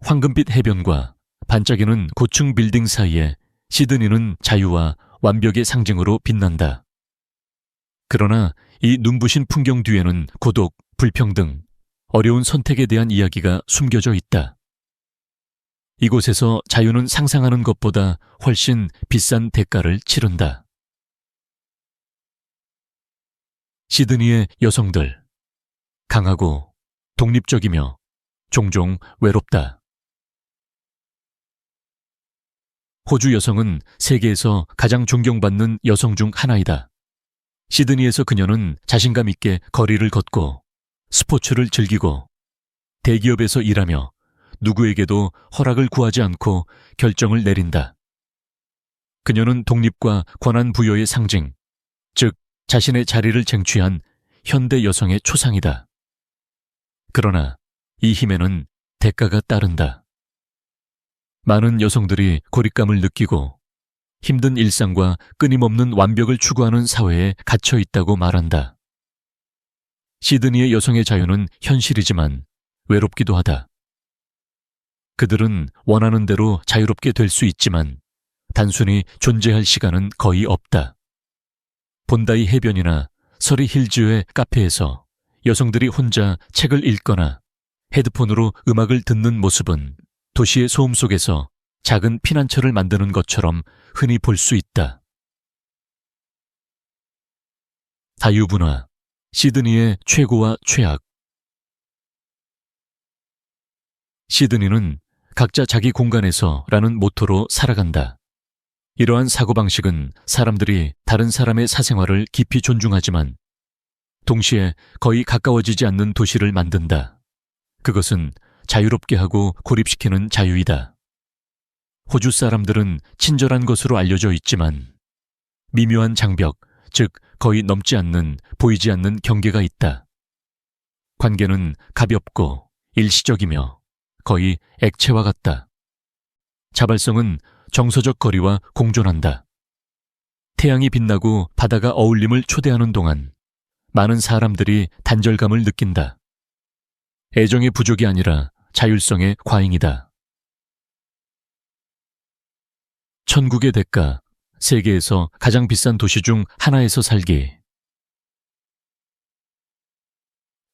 황금빛 해변과 반짝이는 고층 빌딩 사이에 시드니는 자유와 완벽의 상징으로 빛난다. 그러나 이 눈부신 풍경 뒤에는 고독, 불평등, 어려운 선택에 대한 이야기가 숨겨져 있다. 이곳에서 자유는 상상하는 것보다 훨씬 비싼 대가를 치른다. 시드니의 여성들, 강하고 독립적이며 종종 외롭다. 호주 여성은 세계에서 가장 존경받는 여성 중 하나이다. 시드니에서 그녀는 자신감 있게 거리를 걷고 스포츠를 즐기고 대기업에서 일하며 누구에게도 허락을 구하지 않고 결정을 내린다. 그녀는 독립과 권한 부여의 상징, 즉 자신의 자리를 쟁취한 현대 여성의 초상이다. 그러나 이 힘에는 대가가 따른다. 많은 여성들이 고립감을 느끼고 힘든 일상과 끊임없는 완벽을 추구하는 사회에 갇혀 있다고 말한다. 시드니의 여성의 자유는 현실이지만 외롭기도 하다. 그들은 원하는 대로 자유롭게 될 수 있지만 단순히 존재할 시간은 거의 없다. 본다이 해변이나 서리 힐즈의 카페에서 여성들이 혼자 책을 읽거나 헤드폰으로 음악을 듣는 모습은 도시의 소음 속에서 작은 피난처를 만드는 것처럼 흔히 볼 수 있다. 다유분화, 시드니의 최고와 최악. 시드니는 각자 자기 공간에서 라는 모토로 살아간다. 이러한 사고방식은 사람들이 다른 사람의 사생활을 깊이 존중하지만 동시에 거의 가까워지지 않는 도시를 만든다. 그것은 자유롭게 하고 고립시키는 자유이다. 호주 사람들은 친절한 것으로 알려져 있지만 미묘한 장벽, 즉 거의 넘지 않는, 보이지 않는 경계가 있다. 관계는 가볍고 일시적이며 거의 액체와 같다. 자발성은 정서적 거리와 공존한다. 태양이 빛나고 바다가 어울림을 초대하는 동안 많은 사람들이 단절감을 느낀다. 애정의 부족이 아니라 자율성의 과잉이다. 천국의 대가, 세계에서 가장 비싼 도시 중 하나에서 살기.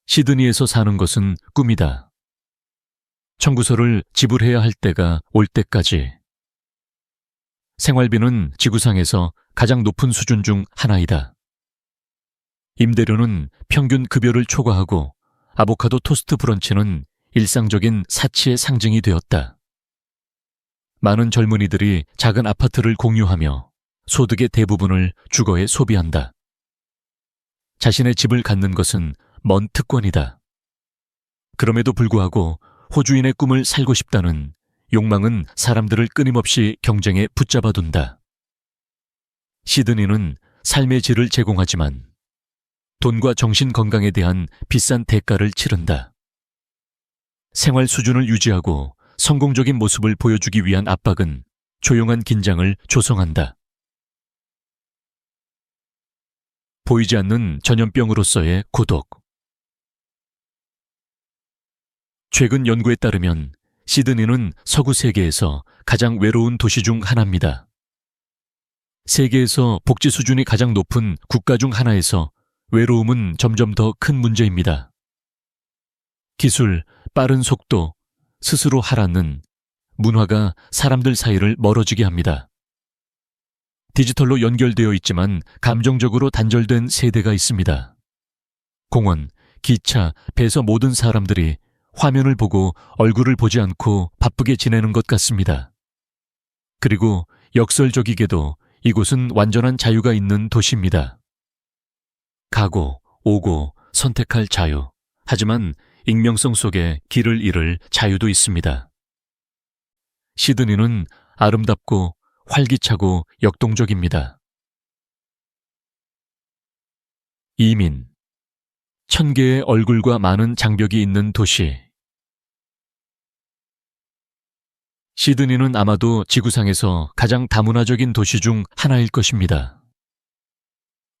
시드니에서 사는 것은 꿈이다. 청구서를 지불해야 할 때가 올 때까지. 생활비는 지구상에서 가장 높은 수준 중 하나이다. 임대료는 평균 급여를 초과하고 아보카도 토스트 브런치는 일상적인 사치의 상징이 되었다. 많은 젊은이들이 작은 아파트를 공유하며 소득의 대부분을 주거에 소비한다. 자신의 집을 갖는 것은 먼 특권이다. 그럼에도 불구하고 호주인의 꿈을 살고 싶다는 욕망은 사람들을 끊임없이 경쟁에 붙잡아둔다. 시드니는 삶의 질을 제공하지만 돈과 정신 건강에 대한 비싼 대가를 치른다. 생활 수준을 유지하고 성공적인 모습을 보여주기 위한 압박은 조용한 긴장을 조성한다. 보이지 않는 전염병으로서의 고독. 최근 연구에 따르면 시드니는 서구 세계에서 가장 외로운 도시 중 하나입니다. 세계에서 복지 수준이 가장 높은 국가 중 하나에서 외로움은 점점 더 큰 문제입니다. 기술, 빠른 속도, 스스로 하라는 문화가 사람들 사이를 멀어지게 합니다. 디지털로 연결되어 있지만 감정적으로 단절된 세대가 있습니다. 공원, 기차, 배에서 모든 사람들이 화면을 보고 얼굴을 보지 않고 바쁘게 지내는 것 같습니다. 그리고 역설적이게도 이곳은 완전한 자유가 있는 도시입니다. 가고, 오고, 선택할 자유. 하지만 익명성 속에 길을 잃을 자유도 있습니다. 시드니는 아름답고 활기차고 역동적입니다. 이민. 1000개의 얼굴과 많은 장벽이 있는 도시. 시드니는 아마도 지구상에서 가장 다문화적인 도시 중 하나일 것입니다.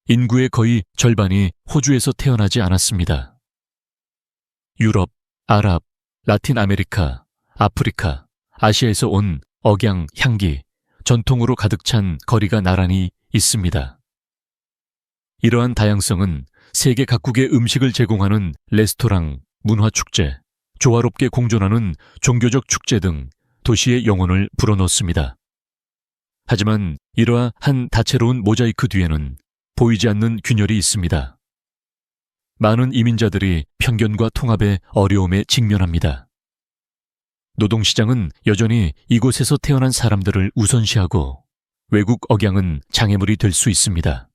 인구의 거의 절반이 호주에서 태어나지 않았습니다. 유럽, 아랍, 라틴 아메리카, 아프리카, 아시아에서 온 억양, 향기, 전통으로 가득 찬 거리가 나란히 있습니다. 이러한 다양성은 세계 각국의 음식을 제공하는 레스토랑, 문화축제, 조화롭게 공존하는 종교적 축제 등 도시의 영혼을 불어넣습니다. 하지만 이러한 다채로운 모자이크 뒤에는 보이지 않는 균열이 있습니다. 많은 이민자들이 편견과 통합의 어려움에 직면합니다. 노동시장은 여전히 이곳에서 태어난 사람들을 우선시하고 외국 억양은 장애물이 될 수 있습니다.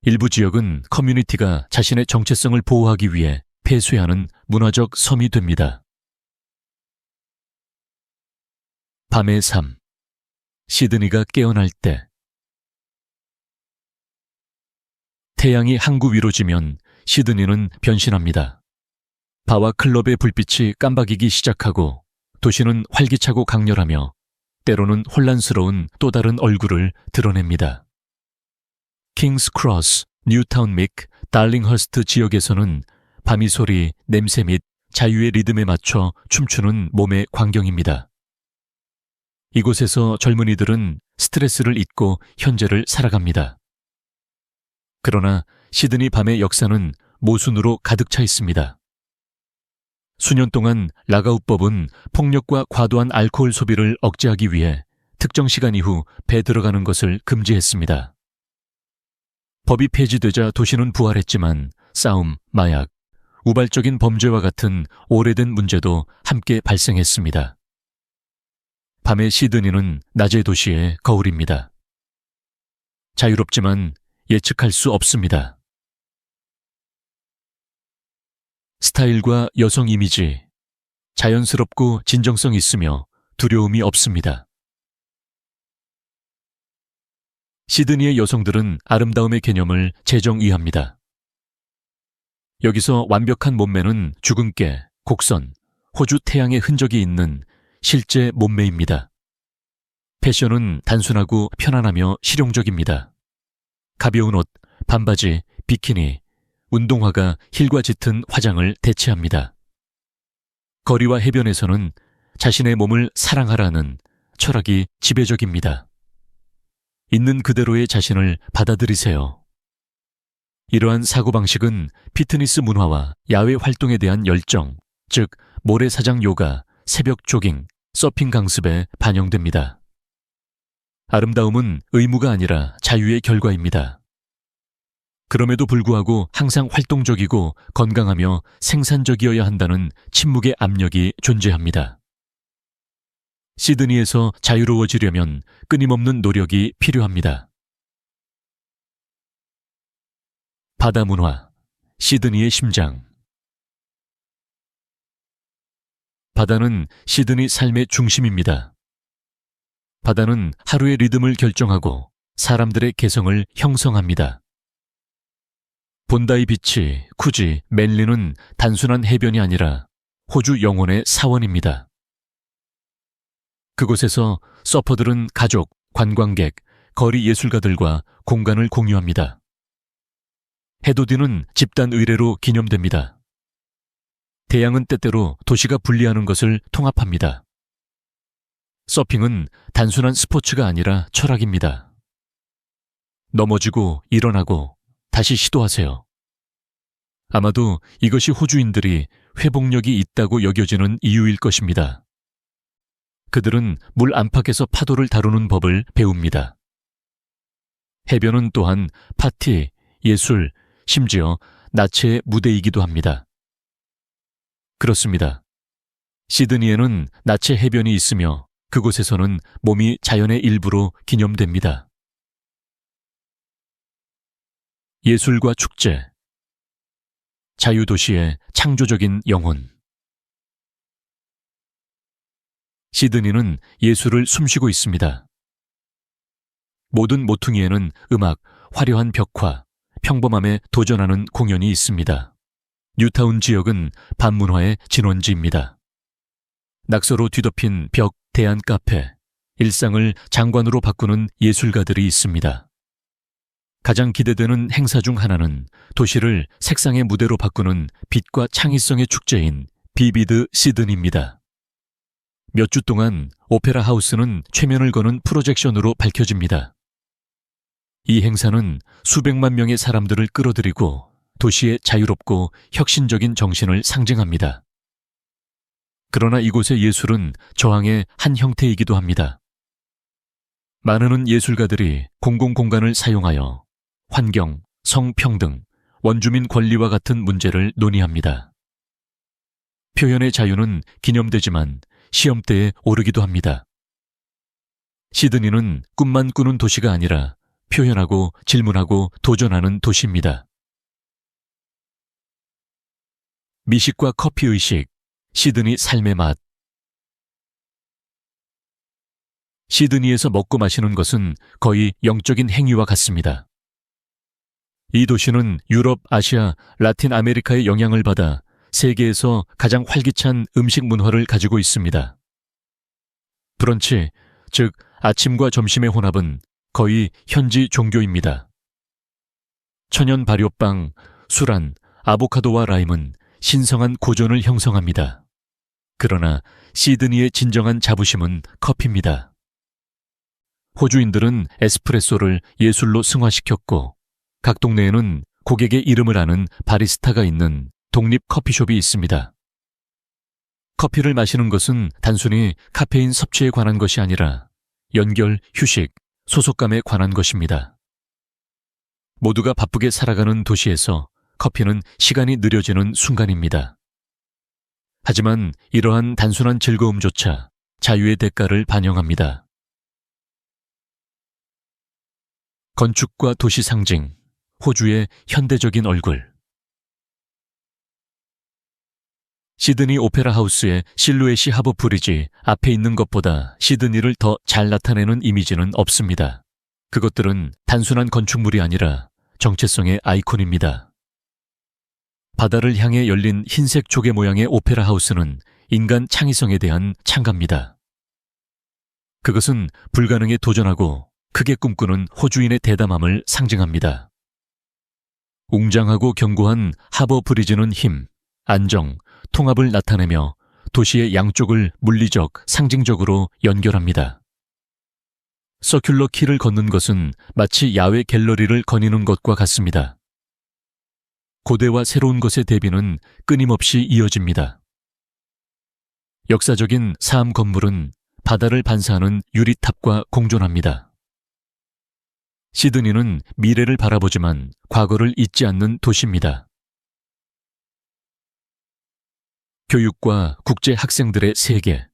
일부 지역은 커뮤니티가 자신의 정체성을 보호하기 위해 폐쇄하는 문화적 섬이 됩니다. 밤의 삶, 시드니가 깨어날 때. 태양이 항구 위로 지면 시드니는 변신합니다. 바와 클럽의 불빛이 깜박이기 시작하고 도시는 활기차고 강렬하며 때로는 혼란스러운 또 다른 얼굴을 드러냅니다. 킹스 크로스, 뉴타운 및 달링허스트 지역에서는 밤이 소리, 냄새 및 자유의 리듬에 맞춰 춤추는 몸의 광경입니다. 이곳에서 젊은이들은 스트레스를 잊고 현재를 살아갑니다. 그러나 시드니 밤의 역사는 모순으로 가득 차 있습니다. 수년 동안 락아웃법은 폭력과 과도한 알코올 소비를 억제하기 위해 특정 시간 이후 배 들어가는 것을 금지했습니다. 법이 폐지되자 도시는 부활했지만 싸움, 마약, 우발적인 범죄와 같은 오래된 문제도 함께 발생했습니다. 밤의 시드니는 낮의 도시의 거울입니다. 자유롭지만 예측할 수 없습니다. 스타일과 여성 이미지, 자연스럽고 진정성 있으며 두려움이 없습니다. 시드니의 여성들은 아름다움의 개념을 재정의합니다. 여기서 완벽한 몸매는 주근깨, 곡선, 호주 태양의 흔적이 있는 실제 몸매입니다. 패션은 단순하고 편안하며 실용적입니다. 가벼운 옷, 반바지, 비키니, 운동화가 힐과 짙은 화장을 대체합니다. 거리와 해변에서는 자신의 몸을 사랑하라는 철학이 지배적입니다. 있는 그대로의 자신을 받아들이세요. 이러한 사고방식은 피트니스 문화와 야외 활동에 대한 열정, 즉 모래사장 요가, 새벽 조깅, 서핑 강습에 반영됩니다. 아름다움은 의무가 아니라 자유의 결과입니다. 그럼에도 불구하고 항상 활동적이고 건강하며 생산적이어야 한다는 침묵의 압력이 존재합니다. 시드니에서 자유로워지려면 끊임없는 노력이 필요합니다. 바다 문화, 시드니의 심장. 바다는 시드니 삶의 중심입니다. 바다는 하루의 리듬을 결정하고 사람들의 개성을 형성합니다. 본다이 비치, 쿠지, 맨리는 단순한 해변이 아니라 호주 영혼의 사원입니다. 그곳에서 서퍼들은 가족, 관광객, 거리 예술가들과 공간을 공유합니다. 해돋이는 집단 의례로 기념됩니다. 태양은 때때로 도시가 분리하는 것을 통합합니다. 서핑은 단순한 스포츠가 아니라 철학입니다. 넘어지고 일어나고 다시 시도하세요. 아마도 이것이 호주인들이 회복력이 있다고 여겨지는 이유일 것입니다. 그들은 물 안팎에서 파도를 다루는 법을 배웁니다. 해변은 또한 파티, 예술, 심지어 나체의 무대이기도 합니다. 그렇습니다. 시드니에는 나체 해변이 있으며 그곳에서는 몸이 자연의 일부로 기념됩니다. 예술과 축제, 자유도시의 창조적인 영혼. 시드니는 예술을 숨쉬고 있습니다. 모든 모퉁이에는 음악, 화려한 벽화, 평범함에 도전하는 공연이 있습니다. 뉴타운 지역은 밤문화의 진원지입니다. 낙서로 뒤덮인 벽, 대안 카페, 일상을 장관으로 바꾸는 예술가들이 있습니다. 가장 기대되는 행사 중 하나는 도시를 색상의 무대로 바꾸는 빛과 창의성의 축제인 비비드 시드니입니다. 몇 주 동안 오페라 하우스는 최면을 거는 프로젝션으로 밝혀집니다. 이 행사는 수백만 명의 사람들을 끌어들이고 도시의 자유롭고 혁신적인 정신을 상징합니다. 그러나 이곳의 예술은 저항의 한 형태이기도 합니다. 많은 예술가들이 공공공간을 사용하여 환경, 성평등, 원주민 권리와 같은 문제를 논의합니다. 표현의 자유는 기념되지만 시험대에 오르기도 합니다. 시드니는 꿈만 꾸는 도시가 아니라 표현하고 질문하고 도전하는 도시입니다. 미식과 커피의식, 시드니 삶의 맛. 시드니에서 먹고 마시는 것은 거의 영적인 행위와 같습니다. 이 도시는 유럽, 아시아, 라틴 아메리카의 영향을 받아 세계에서 가장 활기찬 음식 문화를 가지고 있습니다. 브런치, 즉 아침과 점심의 혼합은 거의 현지 종교입니다. 천연 발효빵, 수란, 아보카도와 라임은 신성한 고전을 형성합니다. 그러나 시드니의 진정한 자부심은 커피입니다. 호주인들은 에스프레소를 예술로 승화시켰고 각 동네에는 고객의 이름을 아는 바리스타가 있는 독립 커피숍이 있습니다. 커피를 마시는 것은 단순히 카페인 섭취에 관한 것이 아니라 연결, 휴식, 소속감에 관한 것입니다. 모두가 바쁘게 살아가는 도시에서 커피는 시간이 느려지는 순간입니다. 하지만 이러한 단순한 즐거움조차 자유의 대가를 반영합니다. 건축과 도시 상징, 호주의 현대적인 얼굴. 시드니 오페라 하우스의 실루엣이 하버 브리지 앞에 있는 것보다 시드니를 더 잘 나타내는 이미지는 없습니다. 그것들은 단순한 건축물이 아니라 정체성의 아이콘입니다. 바다를 향해 열린 흰색 조개 모양의 오페라 하우스는 인간 창의성에 대한 찬가입니다. 그것은 불가능에 도전하고 크게 꿈꾸는 호주인의 대담함을 상징합니다. 웅장하고 견고한 하버 브리지는 힘, 안정, 통합을 나타내며 도시의 양쪽을 물리적, 상징적으로 연결합니다. 서큘러 키를 걷는 것은 마치 야외 갤러리를 거니는 것과 같습니다. 고대와 새로운 것의 대비는 끊임없이 이어집니다. 역사적인 사암 건물은 바다를 반사하는 유리탑과 공존합니다. 시드니는 미래를 바라보지만 과거를 잊지 않는 도시입니다. 교육과 국제 학생들의 세계.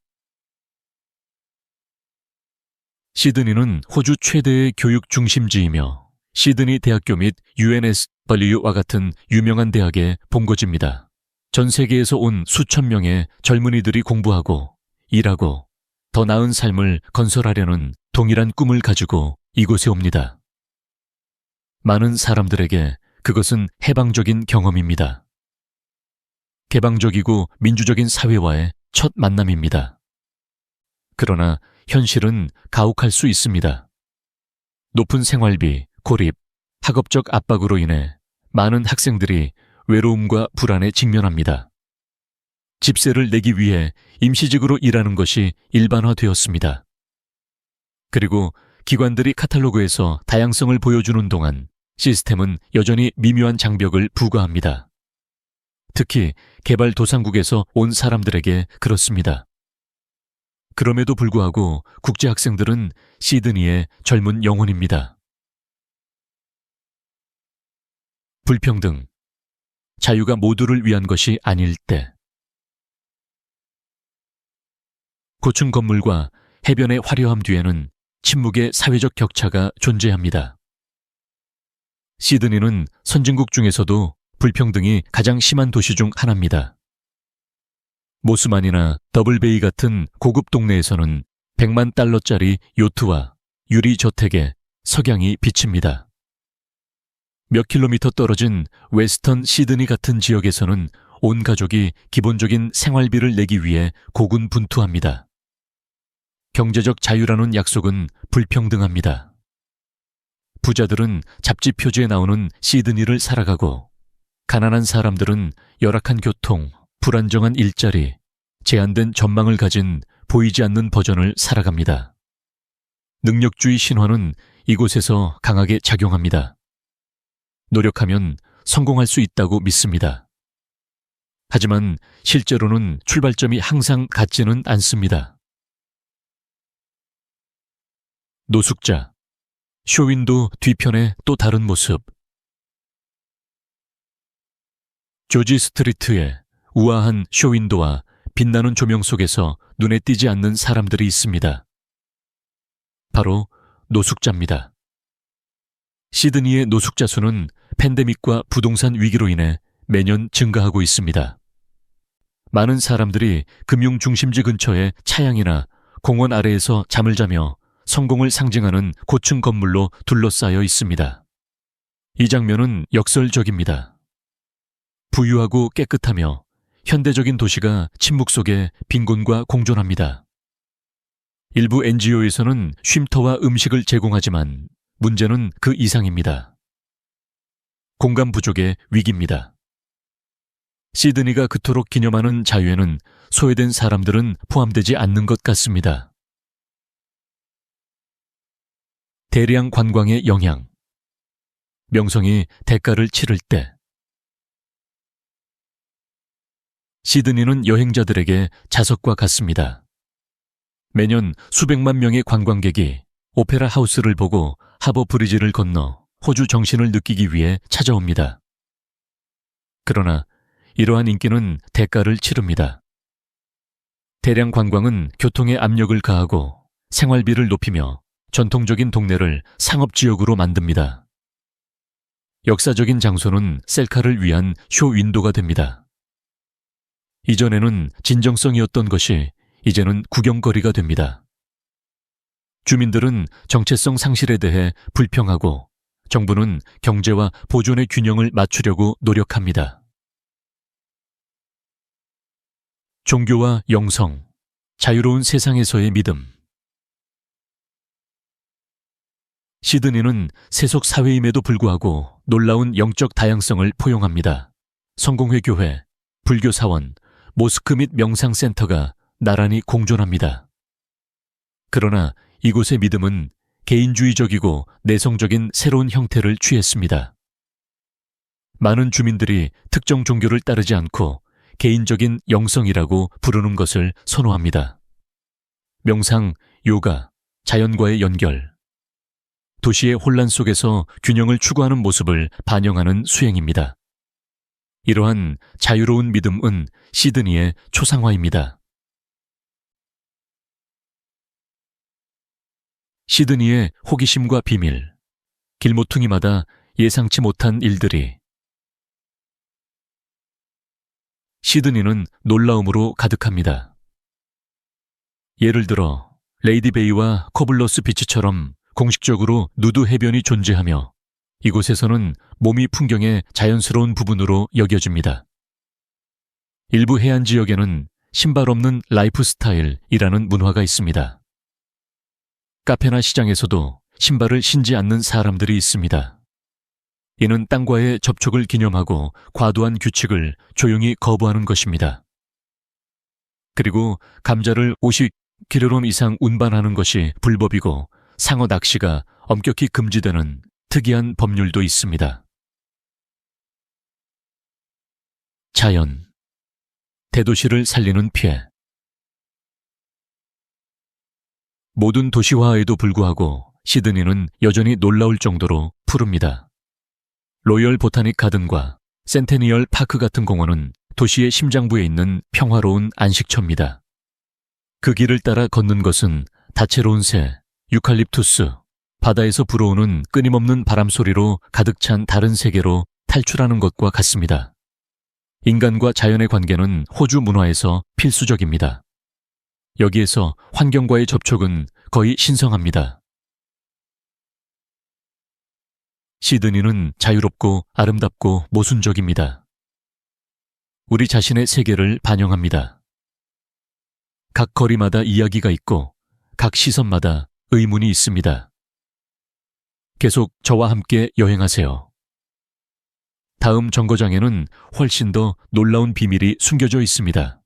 시드니는 호주 최대의 교육 중심지이며 시드니 대학교 및 UNSW와 같은 유명한 대학의 본거지입니다. 전 세계에서 온 수천 명의 젊은이들이 공부하고 일하고 더 나은 삶을 건설하려는 동일한 꿈을 가지고 이곳에 옵니다. 많은 사람들에게 그것은 해방적인 경험입니다. 개방적이고 민주적인 사회와의 첫 만남입니다. 그러나 현실은 가혹할 수 있습니다. 높은 생활비, 고립, 학업적 압박으로 인해 많은 학생들이 외로움과 불안에 직면합니다. 집세를 내기 위해 임시직으로 일하는 것이 일반화되었습니다. 그리고 기관들이 카탈로그에서 다양성을 보여주는 동안 시스템은 여전히 미묘한 장벽을 부과합니다. 특히 개발도상국에서 온 사람들에게 그렇습니다. 그럼에도 불구하고 국제학생들은 시드니의 젊은 영혼입니다. 불평등, 자유가 모두를 위한 것이 아닐 때. 고층 건물과 해변의 화려함 뒤에는 침묵의 사회적 격차가 존재합니다. 시드니는 선진국 중에서도 불평등이 가장 심한 도시 중 하나입니다. 모스만이나 더블베이 같은 고급 동네에서는 100만 달러짜리 요트와 유리 저택에 석양이 비칩니다. 몇 킬로미터 떨어진 웨스턴 시드니 같은 지역에서는 온 가족이 기본적인 생활비를 내기 위해 고군분투합니다. 경제적 자유라는 약속은 불평등합니다. 부자들은 잡지 표지에 나오는 시드니를 살아가고 가난한 사람들은 열악한 교통, 불안정한 일자리, 제한된 전망을 가진 보이지 않는 버전을 살아갑니다. 능력주의 신화는 이곳에서 강하게 작용합니다. 노력하면 성공할 수 있다고 믿습니다. 하지만 실제로는 출발점이 항상 같지는 않습니다. 노숙자, 쇼윈도 뒤편의 또 다른 모습. 조지 스트리트에 우아한 쇼윈도와 빛나는 조명 속에서 눈에 띄지 않는 사람들이 있습니다. 바로 노숙자입니다. 시드니의 노숙자 수는 팬데믹과 부동산 위기로 인해 매년 증가하고 있습니다. 많은 사람들이 금융 중심지 근처의 차양이나 공원 아래에서 잠을 자며 성공을 상징하는 고층 건물로 둘러싸여 있습니다. 이 장면은 역설적입니다. 부유하고 깨끗하며 현대적인 도시가 침묵 속에 빈곤과 공존합니다. 일부 NGO에서는 쉼터와 음식을 제공하지만 문제는 그 이상입니다. 공간 부족의 위기입니다. 시드니가 그토록 기념하는 자유에는 소외된 사람들은 포함되지 않는 것 같습니다. 대량 관광의 영향. 명성이 대가를 치를 때. 시드니는 여행자들에게 자석과 같습니다. 매년 수백만 명의 관광객이 오페라 하우스를 보고 하버 브리지를 건너 호주 정신을 느끼기 위해 찾아옵니다. 그러나 이러한 인기는 대가를 치릅니다. 대량 관광은 교통에 압력을 가하고 생활비를 높이며 전통적인 동네를 상업지역으로 만듭니다. 역사적인 장소는 셀카를 위한 쇼윈도가 됩니다. 이전에는 진정성이었던 것이 이제는 구경거리가 됩니다. 주민들은 정체성 상실에 대해 불평하고 정부는 경제와 보존의 균형을 맞추려고 노력합니다. 종교와 영성, 자유로운 세상에서의 믿음. 시드니는 세속 사회임에도 불구하고 놀라운 영적 다양성을 포용합니다. 성공회 교회, 불교 사원, 모스크 및 명상센터가 나란히 공존합니다. 그러나 이곳의 믿음은 개인주의적이고 내성적인 새로운 형태를 취했습니다. 많은 주민들이 특정 종교를 따르지 않고 개인적인 영성이라고 부르는 것을 선호합니다. 명상, 요가, 자연과의 연결. 도시의 혼란 속에서 균형을 추구하는 모습을 반영하는 수행입니다. 이러한 자유로운 믿음은 시드니의 초상화입니다. 시드니의 호기심과 비밀. 길모퉁이마다 예상치 못한 일들이. 시드니는 놀라움으로 가득합니다. 예를 들어 레이디베이와 코블러스 비치처럼 공식적으로 누드 해변이 존재하며 이곳에서는 몸이 풍경의 자연스러운 부분으로 여겨집니다. 일부 해안 지역에는 신발 없는 라이프 스타일이라는 문화가 있습니다. 카페나 시장에서도 신발을 신지 않는 사람들이 있습니다. 이는 땅과의 접촉을 기념하고 과도한 규칙을 조용히 거부하는 것입니다. 그리고 감자를 50kg 이상 운반하는 것이 불법이고 상어 낚시가 엄격히 금지되는 특이한 법률도 있습니다. 자연, 대도시를 살리는 피해. 모든 도시화에도 불구하고 시드니는 여전히 놀라울 정도로 푸릅니다. 로열 보타닉 가든과 센테니얼 파크 같은 공원은 도시의 심장부에 있는 평화로운 안식처입니다. 그 길을 따라 걷는 것은 다채로운 새, 유칼립투스, 바다에서 불어오는 끊임없는 바람 소리로 가득 찬 다른 세계로 탈출하는 것과 같습니다. 인간과 자연의 관계는 호주 문화에서 필수적입니다. 여기에서 환경과의 접촉은 거의 신성합니다. 시드니는 자유롭고 아름답고 모순적입니다. 우리 자신의 세계를 반영합니다. 각 거리마다 이야기가 있고 각 시선마다 의문이 있습니다. 계속 저와 함께 여행하세요. 다음 정거장에는 훨씬 더 놀라운 비밀이 숨겨져 있습니다.